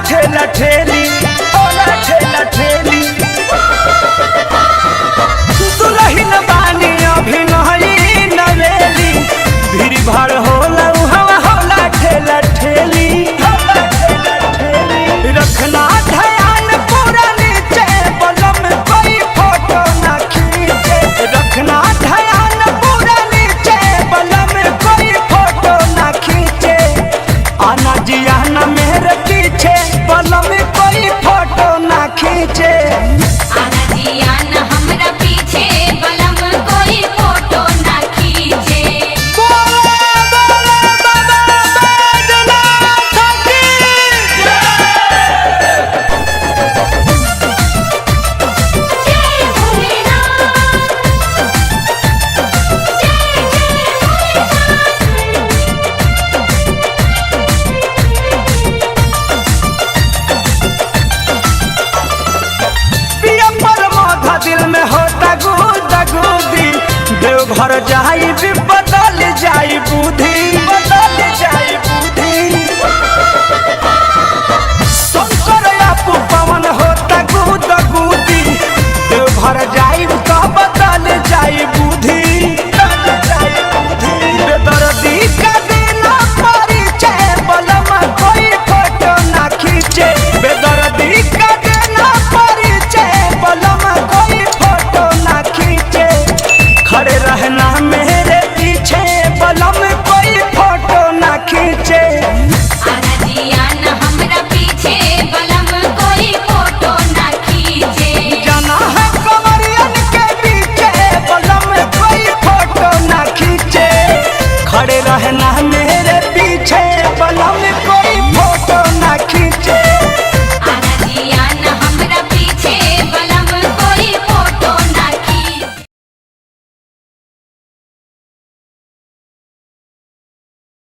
ठेला ठेली ओला ठेला ठेली दुल्हन बानी अभी नहीं नवेली भीड़ भाड़ होला हवा होला ठेला ठेली रखना ध्यान पूरा नीचे बलम कोई फोटो ना खींचे रखना ध्यान पूरा नीचे बलम कोई फोटो ना खींचे आना जी आना मेरे पीछे बलम कोई फोटो ना खींचे आना जी आना हमरा पीछे बलम कोई फोटो ना खींचे। दिल में होता गुदा गुदी देवघर जाई भी बदल जाई बुद्धि बदल जाई बुद्धि